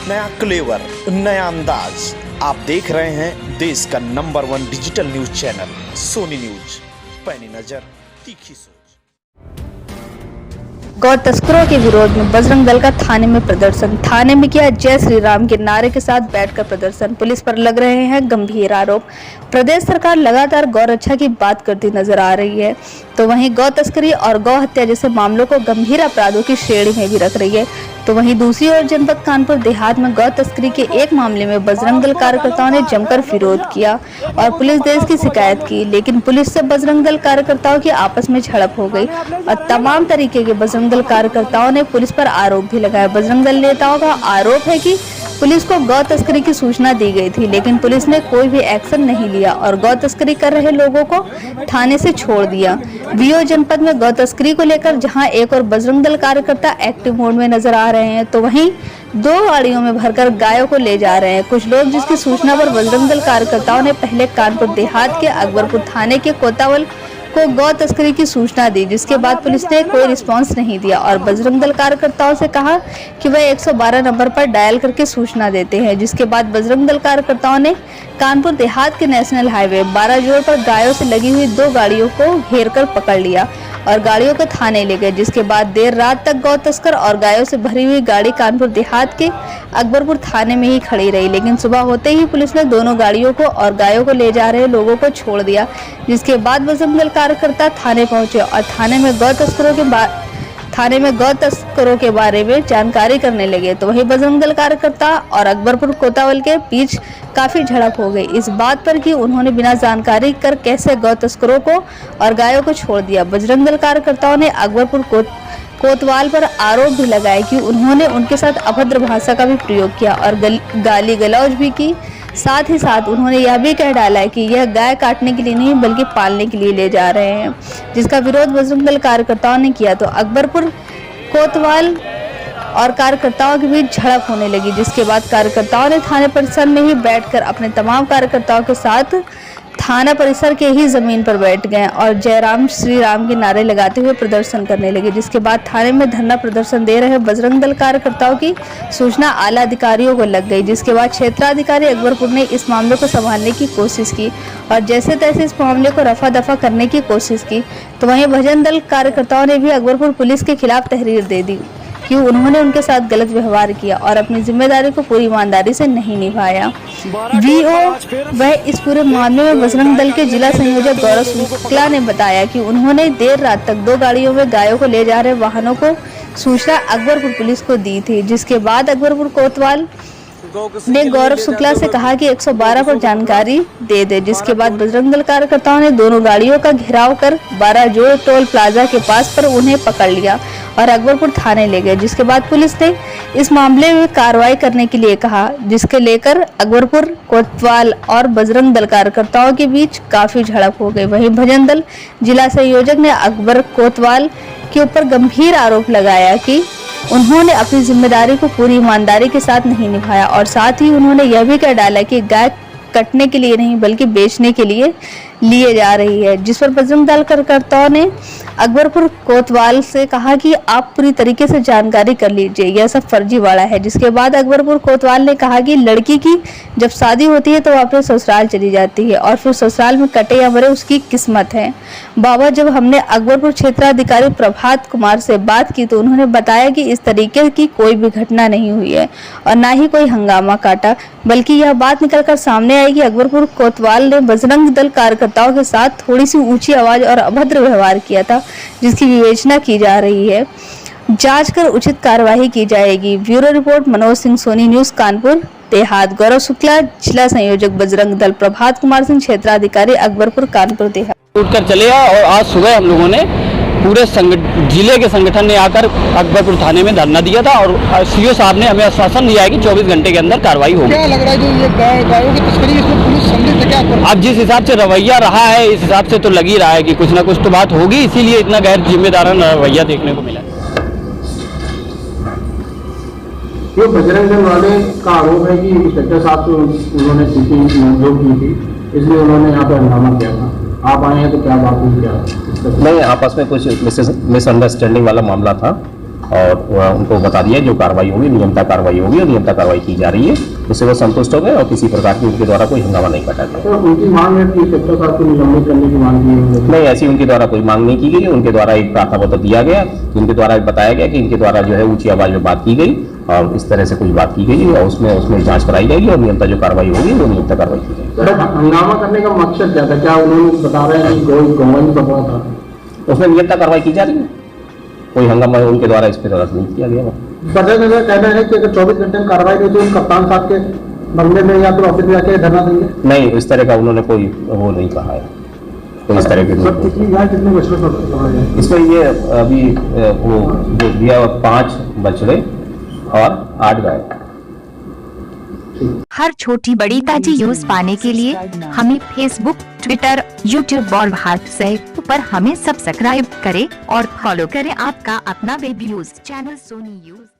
नया क्लेवर, नया अंदाज। आप देख रहे हैं देश का number 1 digital news channel Soni news. पैनी नजर, तीखी सोच। गौ तस्करों के विरोध में बजरंग दल का थाने में प्रदर्शन। थाने में किया जय श्री राम के नारे के साथ बैठकर प्रदर्शन। पुलिस पर लग रहे हैं गंभीर आरोप। प्रदेश सरकार लगातार गौ रक्षा की बात करती नजर आ रही है, तो वहीं गौ तस्करी और गौ हत्या जैसे मामलों को गंभीर अपराधों की श्रेणी में भी रख रही है। तो वहीं दूसरी ओर जनपद कानपुर देहात में गौ तस्करी के एक मामले में बजरंग दल कार्यकर्ताओं ने जमकर विरोध किया और पुलिस देश की शिकायत की, लेकिन पुलिस से बजरंग दल कार्यकर्ताओं की आपस में झड़प हो गई और तमाम तरीके के बजरंग दल कार्यकर्ताओं ने पुलिस पर आरोप भी लगाया। बजरंग दल नेताओं का आरोप है कि पुलिस को गौ तस्करी की सूचना दी गई थी, लेकिन पुलिस ने कोई भी एक्शन नहीं लिया और गौ तस्करी कर रहे लोगों को थाने से छोड़ दिया। वीओ जनपद में गौ तस्करी को लेकर जहां एक और बजरंग दल कार्यकर्ता एक्टिव मोड में नजर आ रहे हैं, तो वहीं 2 गाड़ियों में भरकर गायों को ले जा रहे हैं कुछ लोग, जिसकी सूचना पर बजरंग दल कार्यकर्ताओं ने पहले कानपुर देहात के अकबरपुर थाने के कोतावल को गौ तस्करी की सूचना दी, जिसके बाद पुलिस ने कोई रिस्पांस नहीं दिया और बजरंग दल कार्यकर्ताओं से कहा कि वह 112 नंबर पर डायल करके सूचना देते हैं। जिसके बाद बजरंग दल कार्यकर्ताओं ने कानपुर देहात के नेशनल हाईवे 12 जोड़ पर गायों से लगी हुई 2 गाड़ियों को घेर कर पकड़ लिया और गाड़ियों को थाने ले गए। जिसके बाद देर रात तक गौ तस्कर और गायों से भरी हुई गाड़ी कानपुर देहात के अकबरपुर थाने में ही खड़ी रही, लेकिन सुबह होते ही पुलिस ने दोनों गाड़ियों को और गायों को ले जा रहे लोगों को छोड़ दिया। जिसके बाद बजरंग दल कार्यकर्ता थाने पहुंचे और थाने में गौ तस्करों के बारे में जानकारी करने लगे। तो वहीं बजरंग दल कार्यकर्ता और अकबरपुर कोतावल के बीच काफी झड़प हो गई इस बात पर कि उन्होंने बिना जानकारी कर कैसे गौ तस्करों को और गायों को छोड़ दिया। बजरंग दल कार्यकर्ताओं ने अकबरपुर कोतवाल पर आरोप भी लगाए कि उन्होंने उनके साथ अभद्र भाषा का भी प्रयोग किया और गाली गलौज भी की। साथ ही साथ उन्होंने यह भी कह डाला है कि यह गाय काटने के लिए नहीं बल्कि पालने के लिए ले जा रहे हैं, जिसका विरोध बजरंग दल कार्यकर्ताओं ने किया। तो अकबरपुर कोतवाल और कार्यकर्ताओं के बीच झड़प होने लगी, जिसके बाद कार्यकर्ताओं ने थाने परिसर में ही बैठकर अपने तमाम कार्यकर्ताओं के साथ थाना परिसर के ही जमीन पर बैठ गए और जय राम श्री राम के नारे लगाते हुए प्रदर्शन करने लगे। जिसके बाद थाने में धरना प्रदर्शन दे रहे बजरंग दल कार्यकर्ताओं की सूचना आला अधिकारियों को लग गई। जिसके बाद क्षेत्राधिकारी अकबरपुर ने इस मामले को संभालने की कोशिश की और जैसे तैसे इस मामले को रफा दफा करने की कोशिश की। तो वहीं बजरंग दल कार्यकर्ताओं ने भी अकबरपुर पुलिस के खिलाफ तहरीर दे दी कि उन्होंने उनके साथ गलत व्यवहार किया और अपनी जिम्मेदारी को पूरी ईमानदारी से नहीं निभाया। वीओ वह इस पूरे मामले में बजरंग दल के जिला संयोजक गौरव शुक्ला ने बताया कि उन्होंने देर रात तक 2 गाड़ियों में गायों को ले जा रहे वाहनों को सूचना अकबरपुर पुलिस को दी थी। जिसके बाद अकबरपुर कोतवाल ने गौरव शुक्ला से कहा कि 112 पर जानकारी दे दे। जिसके बाद बजरंग दल कार्यकर्ताओं ने दोनों गाड़ियों का घेराव कर 12 जोड़ टोल प्लाजा के पास पर उन्हें पकड़ लिया और अकबरपुर थाने ले गए। जिसके बाद पुलिस ने इस मामले में कार्रवाई करने के लिए कहा, जिसके लेकर अकबरपुर कोतवाल और बजरंग दल कार्यकर्ताओं के बीच काफी झड़प हो गई। वहीं भजन दल जिला संयोजक ने अकबर कोतवाल के ऊपर गंभीर आरोप लगाया कि उन्होंने अपनी जिम्मेदारी को पूरी ईमानदारी के साथ नहीं निभाया और साथ ही उन्होंने यह भी कह डाला कि गाय कटने के लिए नहीं बल्कि बेचने के लिए लिए जा रही है। जिस पर बजरंग दल कार्यकर्ताओं ने अकबरपुर कोतवाल से कहा कि आप पूरी तरीके से जानकारी कर लीजिए, यह सब फर्जीवाड़ा है। जिसके बाद अकबरपुर कोतवाल ने कहा कि लड़की की जब शादी होती है तो वो अपने ससुराल चली जाती है और फिर ससुराल में कटे या मरे उसकी किस्मत है। बाबा, जब हमने अकबरपुर क्षेत्राधिकारी प्रभात कुमार से बात की तो उन्होंने बताया कि इस तरीके की कोई भी घटना नहीं हुई है और ना ही कोई हंगामा काटा, बल्कि यह बात निकलकर सामने आई कि अकबरपुर कोतवाल ने बजरंग दल कार्यकर्ताओं के साथ थोड़ी सी ऊंची आवाज और अभद्र व्यवहार किया था, जिसकी विवेचना की जा रही है। जांच कर उचित कार्यवाही की जाएगी। Bureau report Manoj Singh, Soni news, Kanpur Dehat. Gaurav Shukla जिला संयोजक बजरंग दल, प्रभात कुमार सिंह क्षेत्राधिकारी अकबरपुर कानपुर देहात। उठकर चले और आज सुबह हम लोगों ने पूरे जिले के संगठन ने आकर अकबरपुर थाने में धरना दिया था और सीओ साहब ने हमें आश्वासन दिया है कि 24 घंटे के अंदर कार्रवाई होगी। क्या लग रहा है जो ये गायों की तस्करी इसमें पुलिस सम्मिलित है क्या? अब जिस हिसाब से रवैया रहा है इस हिसाब से तो लग ही रहा है कि कुछ ना कुछ तो बात होगी, इसीलिए इतना गैर जिम्मेदाराना रवैया देखने को मिला। जो बजरंग दल वाले का आरोप है कि इंस्पेक्टर साहब से उन्होंने नोकझोंक की थी, इसलिए उन्होंने यहाँ पर हंगामा किया था। आप आए हैं तो क्या बात हुई? क्या नहीं, आपस में कुछ मिसअंडरस्टैंडिंग वाला मामला था और उनको बता दिया जो कार्रवाई होगी नियमता कार्रवाई होगी और नियमता कार्रवाई की जा रही है, उससे वो संतुष्ट हो गए और किसी प्रकार की उनके द्वारा कोई हंगामा नहीं काटा गया। तो उनकी मांग है कि इंस्पेक्टर साहब को निलंबित करने की मांग की है? नहीं, ऐसी उनके द्वारा कोई मांग नहीं की गई। उनके द्वारा एक प्रार्थना पत्र दिया गया, उनके द्वारा बताया गया कि इनके द्वारा जो है ऊंची आवाज में बात की गई और इस तरह से कुछ बात की गई और उसमें जांच कराई जाएगी और नियमता जो कार्रवाई होगी वो नियमता कार्रवाई की जाएगी। सर, हंगामा करने का मकसद क्या था? क्या उन्होंने बता रहे हैं कि कोई गौवंश पकड़ा था? उसमें नियमता कार्रवाई की जा रही है, कोई हंगामा उनके द्वारा इस पर नहीं किया गया। प्रशासन का कहना है कि अगर 24 घंटे में कार्रवाई नहीं तो कप्तान साहब के बंगले में या फिर ऑफिस में जाके धरना देंगे। नहीं, इस तरह का उन्होंने कोई वो नहीं कहा है, कोई इस तरह के कितने बछड़े? इसमें ये अभी वो जो दिया 5 बछड़े और 8 गाय। हर छोटी बड़ी ताजी न्यूज पाने के लिए हमें फेसबुक, ट्विटर, यूट्यूब और व्हाट्सएप पर हमें सब्सक्राइब करें और फॉलो करें आपका अपना web news channel Soni news.